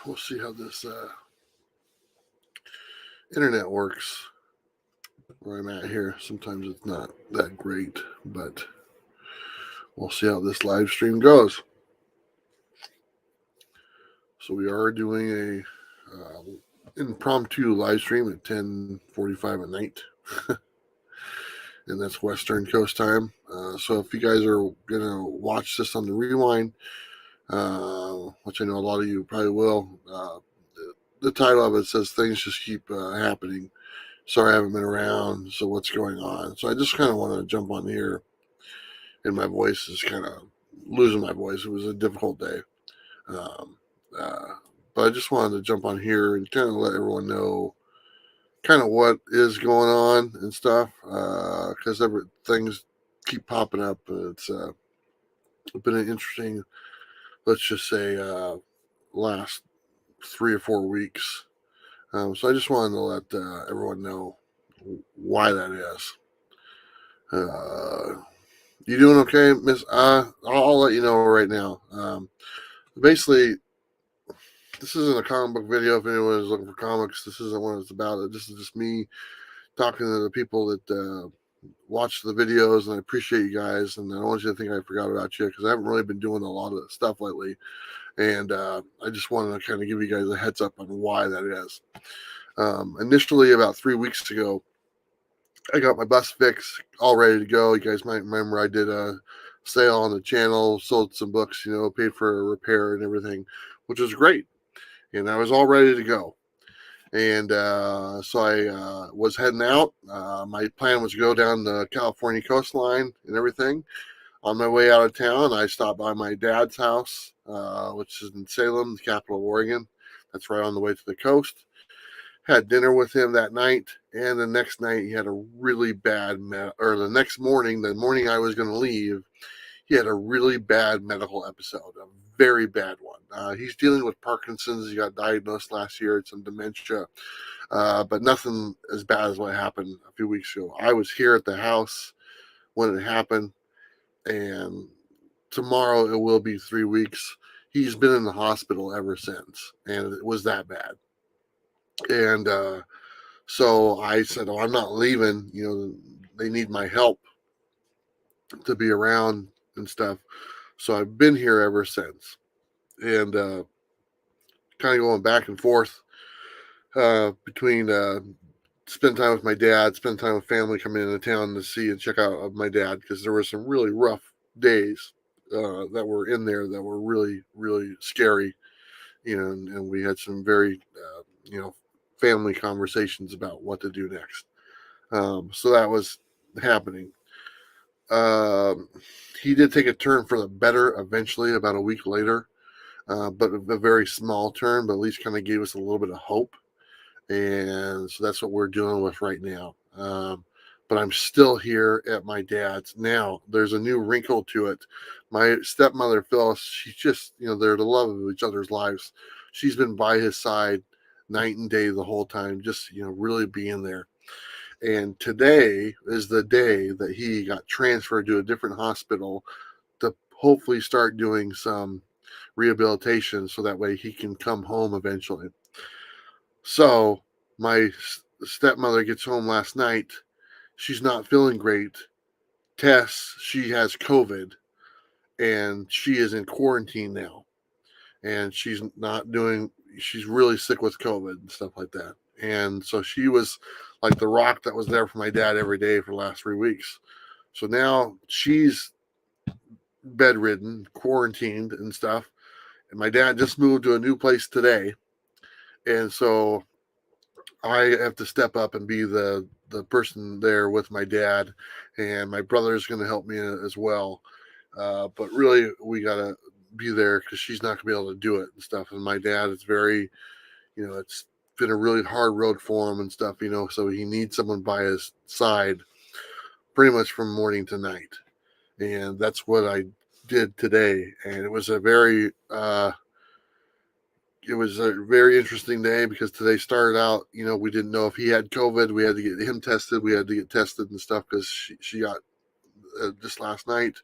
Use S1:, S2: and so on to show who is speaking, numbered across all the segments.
S1: we'll see how this internet works where I'm at here. Sometimes it's not that great, but we'll see how this live stream goes. So we are doing a impromptu live stream at 10:45 at night, and that's Western Coast time. So if you guys are gonna watch this on the rewind, which I know a lot of you probably will, the title of it says "Things Just Keep Happening." Sorry I haven't been around. So what's going on? So I just kind of want to jump on here, and my voice is kind of losing my voice. It was a difficult day. Um, but I just wanted to jump on here and kind of let everyone know kind of what is going on and stuff, because things keep popping up. It's been an interesting, let's just say, last 3 or 4 weeks. So I just wanted to let everyone know why that is. You doing okay, Miss? I'll let you know right now. Basically, this isn't a comic book video. If anyone is looking for comics, this isn't what it's about. This is just me talking to the people that watch the videos, and I appreciate you guys. And I don't want you to think I forgot about you, because I haven't really been doing a lot of stuff lately. And I just wanted to kind of give you guys a heads up on why that is. Initially, about 3 weeks ago, I got my bus fixed, all ready to go. You guys might remember I did a sale on the channel, sold some books, paid for a repair and everything, which was great. And I was all ready to go. And so I was heading out. My plan was to go down the California coastline and everything. On my way out of town, I stopped by my dad's house, which is in Salem, the capital of Oregon. That's right on the way to the coast. Had dinner with him that night, and the next night he had a really bad or the next morning, the morning I was going to leave, he had a really bad medical episode, a very bad one. He's dealing with Parkinson's. He got diagnosed last year. It's some dementia, but nothing as bad as what happened a few weeks ago. I was here at the house when it happened, and tomorrow it will be 3 weeks. He's been in the hospital ever since, and it was that bad. And so I said, "Oh, I'm not leaving. They need my help to be around and stuff." So I've been here ever since, and kind of going back and forth between spend time with my dad, spend time with family, coming into town to see and check out my dad, because there were some really rough days that were in there that were really, really scary, and we had some very, family conversations about what to do next. So that was happening. He did take a turn for the better eventually, about a week later, but a very small turn, but at least kind of gave us a little bit of hope. And so that's what we're dealing with right now. But I'm still here at my dad's. Now, there's a new wrinkle to it. My stepmother, Phyllis, she's just, they're the love of each other's lives. She's been by his side night and day the whole time, just, really being there. And today is the day that he got transferred to a different hospital to hopefully start doing some rehabilitation, so that way he can come home eventually. So my stepmother gets home last night. She's not feeling great. Tests, she has COVID, and she is in quarantine now. And she's really sick with COVID and stuff like that. And so she was like the rock that was there for my dad every day for the last 3 weeks. So now she's bedridden, quarantined and stuff. And my dad just moved to a new place today. And so I have to step up and be the person there with my dad, and my brother is going to help me as well. But really, we got to be there, because she's not going to be able to do it and stuff. And my dad is very, it's been a really hard road for him and stuff, so he needs someone by his side pretty much from morning to night. And that's what I did today. And it was a very interesting day, because today started out, we didn't know if he had COVID. We had to get him tested. We had to get tested and stuff, because she got just last night.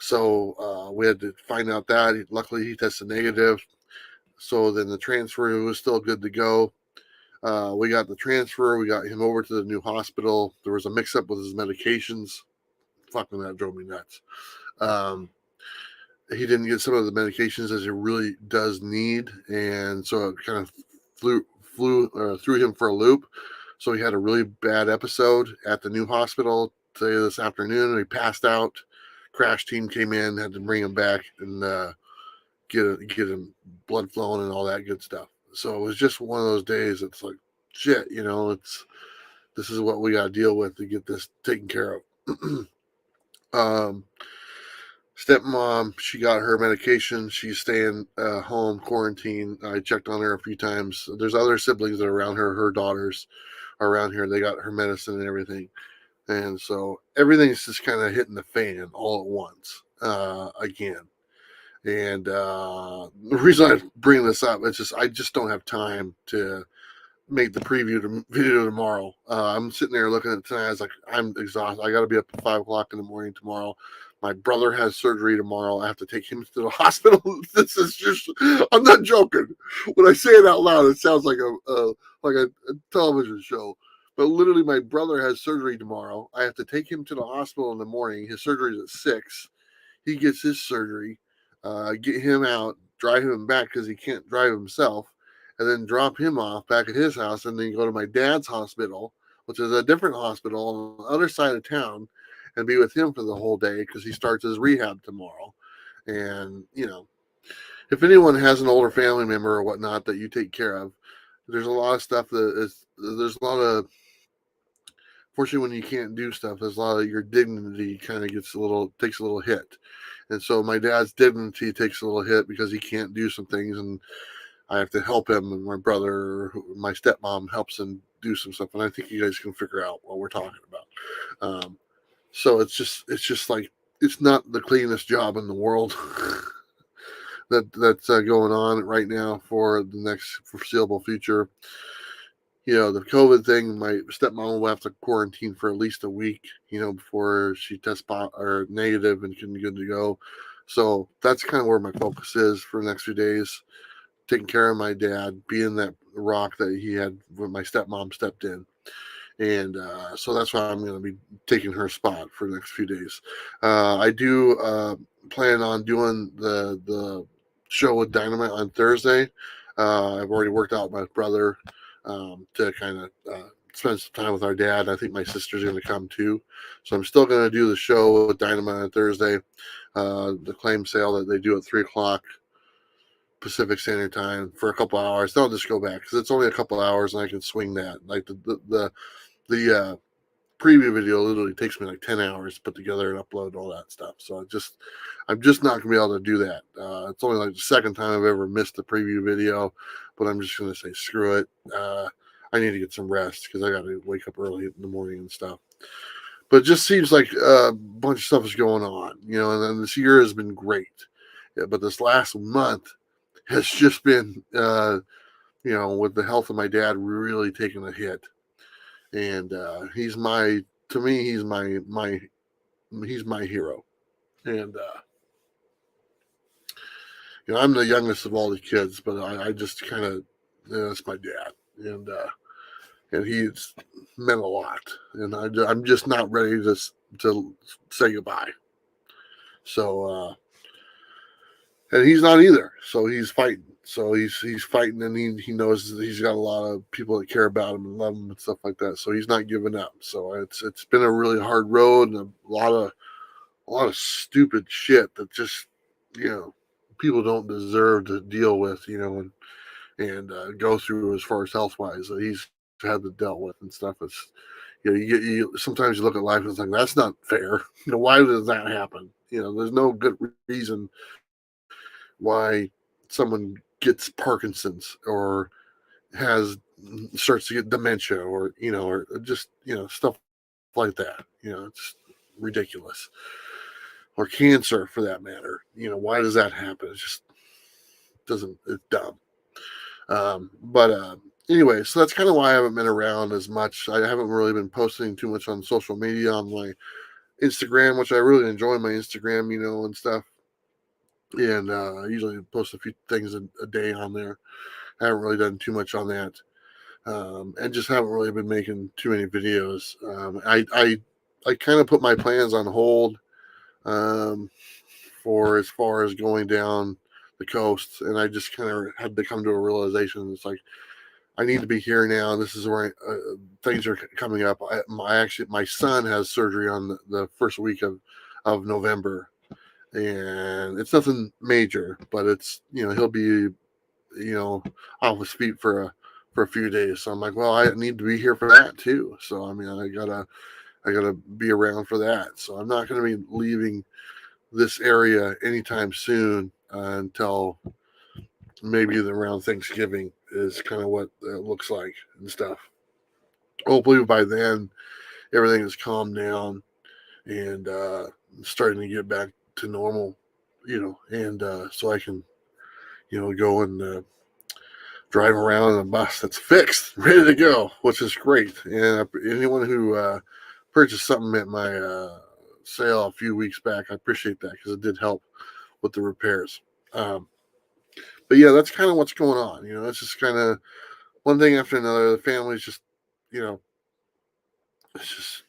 S1: So we had to find out that. Luckily, he tested negative. So then the transfer was still good to go. We got the transfer. We got him over to the new hospital. There was a mix-up with his medications. Fucking that drove me nuts. Um, he didn't get some of the medications as he really does need, and so it kind of threw him for a loop. So he had a really bad episode at the new hospital today this afternoon. And he passed out. Crash team came in, had to bring him back and get him blood flowing and all that good stuff. So it was just one of those days. It's like shit, this is what we got to deal with to get this taken care of. um, Stepmom, she got her medication. She's staying home, quarantine. I checked on her a few times. There's other siblings that are around her. Her daughters are around here. They got her medicine and everything. And so everything's just kind of hitting the fan all at once again. And the reason I bring this up is just I just don't have time to make the video tomorrow. I'm sitting there looking at it tonight. I was like, I'm exhausted. I got to be up at 5 o'clock in the morning tomorrow. My brother has surgery tomorrow. I have to take him to the hospital. This is just, I'm not joking. When I say it out loud, it sounds like a television show. But literally, my brother has surgery tomorrow. I have to take him to the hospital in the morning. His surgery is at 6. He gets his surgery, get him out, drive him back because he can't drive himself, and then drop him off back at his house, and then go to my dad's hospital, which is a different hospital on the other side of town, and be with him for the whole day because he starts his rehab tomorrow. And, if anyone has an older family member or whatnot that you take care of, there's a lot of stuff there's a lot of, fortunately, when you can't do stuff, there's a lot of your dignity kind of takes a little hit. And so my dad's dignity takes a little hit because he can't do some things, and I have to help him. And my brother, my stepmom, helps him do some stuff. And I think you guys can figure out what we're talking about. So it's just like it's not the cleanest job in the world that's going on right now for the next foreseeable future. The COVID thing, my stepmom will have to quarantine for at least a week, before she tests or negative and can be good to go. So that's kind of where my focus is for the next few days, taking care of my dad, being that rock that he had when my stepmom stepped in. And so that's why I'm going to be taking her spot for the next few days. I do plan on doing the show with Dynamite on Thursday. I've already worked out with my brother to kind of spend some time with our dad. I think my sister's going to come too. So I'm still going to do the show with Dynamite on Thursday. The claim sale that they do at 3 o'clock Pacific Standard Time for a couple hours. Then I'll just go back because it's only a couple hours and I can swing that. Like the preview video literally takes me like 10 hours to put together and upload all that stuff. So I'm just not gonna be able to do that. It's only like the second time I've ever missed a preview video, but I'm just gonna say screw it. I need to get some rest because I got to wake up early in the morning and stuff. But it just seems like a bunch of stuff is going on, and then this year has been great. Yeah, but this last month has just been, with the health of my dad really taking a hit. And to me, he's my hero. And, I'm the youngest of all the kids, but I just kind of, it's my dad. And he's meant a lot. And I'm just not ready to say goodbye. So, and he's not either. So he's fighting. So he's fighting, and he knows that he's got a lot of people that care about him and love him and stuff like that. So he's not giving up. So it's been a really hard road and a lot of stupid shit that just people don't deserve to deal with, and go through as far as health wise that he's had to deal with and stuff. It's you sometimes you look at life and it's like that's not fair. Why does that happen? There's no good reason why someone gets Parkinson's or starts to get dementia or just stuff like that. It's ridiculous. Or cancer for that matter. Why does that happen? It just doesn't. It's dumb. But anyway, so that's kind of why I haven't been around as much. I haven't really been posting too much on social media on my Instagram, which I really enjoy my Instagram, and stuff. and I usually post a few things a day on there. I haven't really done too much on that, and just haven't really been making too many videos. I kind of put my plans on hold, um, for as far as going down the coast, and I just kind of had to come to a realization. It's like I need to be here now. This is where things are coming up. My son has surgery on the first week of November, and it's nothing major, but it's, he'll be, off his feet for a few days. So I'm like, well, I need to be here for that too. So I mean, I gotta be around for that. So I'm not going to be leaving this area anytime soon, until maybe around Thanksgiving is kind of what it looks like and stuff. Hopefully by then everything has calmed down and starting to get back to normal, and so I can, go and drive around in a bus that's fixed, ready to go, which is great. And anyone who purchased something at my sale a few weeks back, I appreciate that because it did help with the repairs. Um, but yeah, that's kind of what's going on. It's just kind of one thing after another. The family's just, you know, it's just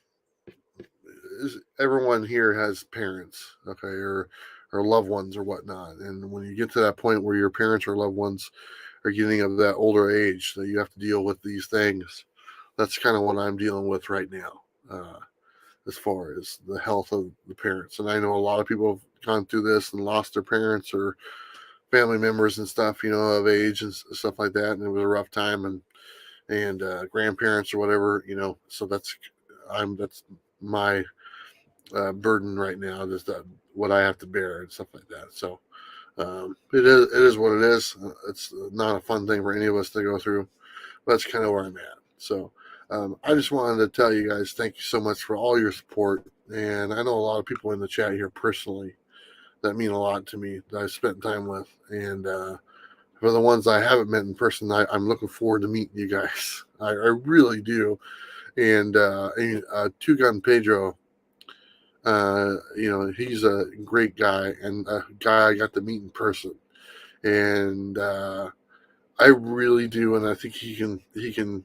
S1: everyone here has parents, okay, or loved ones or whatnot. And when you get to that point where your parents or loved ones are getting of that older age, that you have to deal with these things, that's kind of what I'm dealing with right now, as far as the health of the parents. And I know a lot of people have gone through this and lost their parents or family members and stuff, of age and stuff like that, and it was a rough time, and grandparents or whatever, So that's my burden right now. Just that what I have to bear and stuff like that. So it is what it is. It's not a fun thing for any of us to go through. But that's kind of where I'm at. So I just wanted to tell you guys thank you so much for all your support. And I know a lot of people in the chat here personally that mean a lot to me that I've spent time with. And for the ones I haven't met in person, I'm looking forward to meeting you guys. I really do. And Two Gun Pedro, he's a great guy and a guy I got to meet in person. And I really do, and I think he can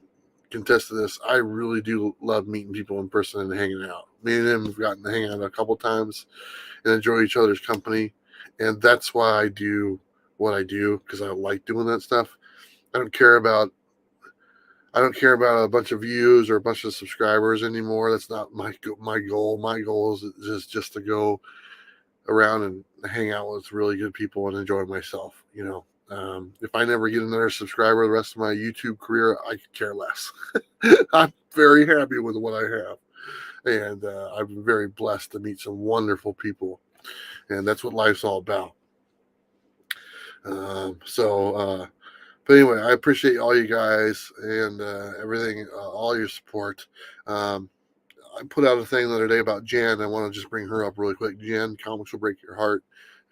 S1: contest to this. I really do love meeting people in person and hanging out. Me and him have gotten to hang out a couple times and enjoy each other's company, and that's why I do what I do, because I like doing that stuff. I don't care about I don't care about a bunch of views or a bunch of subscribers anymore. That's not my goal. My goal is just to go around and hang out with really good people and enjoy myself. If I never get another subscriber the rest of my YouTube career, I could care less. I'm very happy with what I have, and I've been very blessed to meet some wonderful people, and that's what life's all about. But anyway, I appreciate all you guys and everything, all your support. Um, I put out a thing the other day about Jen. I want to just bring her up really quick. Jen, Comics Will Break Your Heart.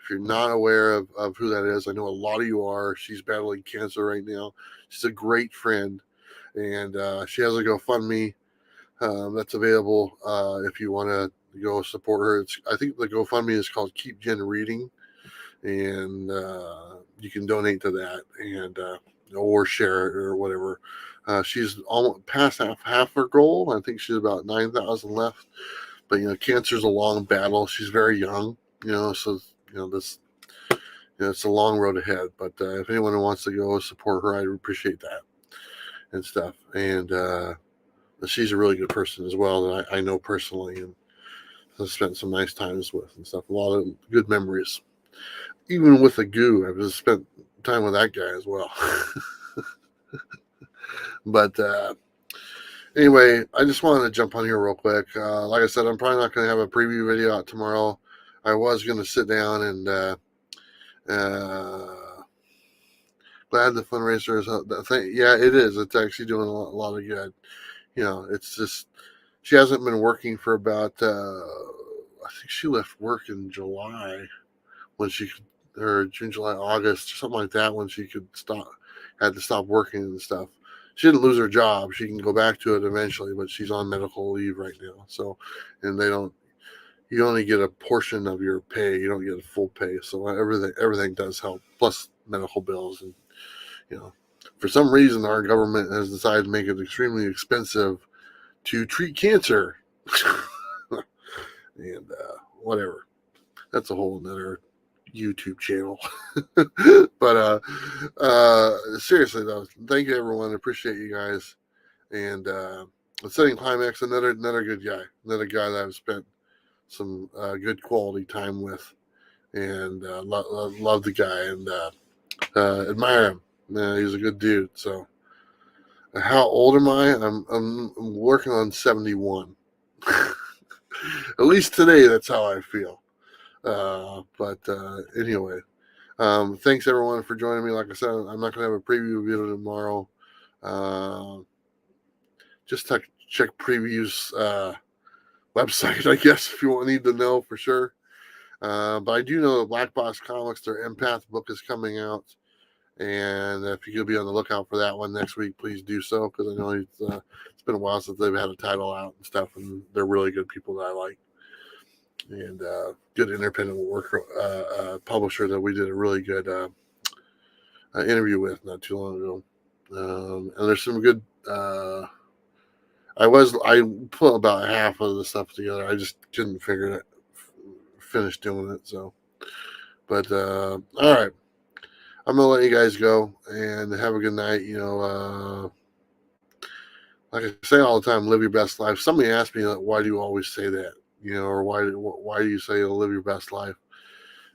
S1: If you're not aware of who that is, I know a lot of you are. She's battling cancer right now. She's a great friend, and she has a GoFundMe that's available if you want to go support her. I think the GoFundMe is called Keep Jen Reading, and you can donate to that and or share it or whatever. She's almost past half her goal. I think she's about 9,000 left. But cancer's a long battle. She's very young. So this it's a long road ahead. But if anyone wants to go support her, I'd appreciate that and stuff. And she's a really good person as well that I know personally and I've spent some nice times with and stuff. A lot of good memories. Even with the goo, I've just spent time with that guy as well. But anyway, I just wanted to jump on here real quick. Like I said, I'm probably not going to have a preview video out tomorrow. I was going to sit down and glad the fundraiser is. Yeah, it is. It's actually doing a lot of good. It's just she hasn't been working for about. I think she left work in July when she could, or June, July, August, or something like that, when she had to stop working and stuff. She didn't lose her job. She can go back to it eventually, but she's on medical leave right now. So, and they don't, you only get a portion of your pay. You don't get a full pay. So everything does help. Plus medical bills, and for some reason our government has decided to make it extremely expensive to treat cancer. And whatever. That's a whole another YouTube channel. But seriously though, thank you everyone. I appreciate you guys. And Setting Climax, another good guy, another guy that I've spent some good quality time with, and love the guy, and admire him. He's a good dude. So, how old am I? I'm working on 71. At least today, that's how I feel. But anyway, thanks everyone for joining me. Like I said, I'm not going to have a preview video tomorrow. Just check previews website, I guess, if you need to know for sure. But I do know that Black Box Comics, their Empath book is coming out. And if you could be on the lookout for that one next week, please do so, because I know it's been a while since they've had a title out and stuff, and they're really good people that I like, and good independent worker publisher that we did a really good interview with not too long ago. And there's some good. I put about half of the stuff together. I just couldn't finish doing it. So, but all right. I'm gonna let you guys go and have a good night. Like I say all the time, live your best life. Somebody asked me, like, why do you always say that? Or why do you say live your best life?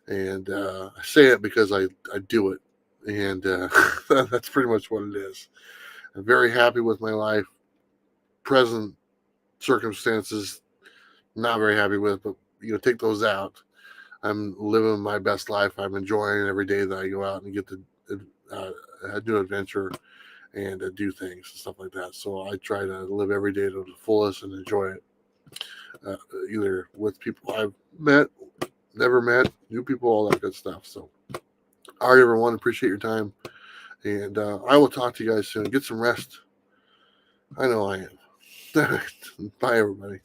S1: And I say it because I do it, and that's pretty much what it is. I'm very happy with my life. Present circumstances, not very happy with, but take those out. I'm living my best life. I'm enjoying every day that I go out and get to do an adventure and do things and stuff like that. So I try to live every day to the fullest and enjoy it, either with people I've met, never met, new people, all that good stuff. So, all right, everyone, appreciate your time, and I will talk to you guys soon. Get some rest. I know I am. Bye, everybody.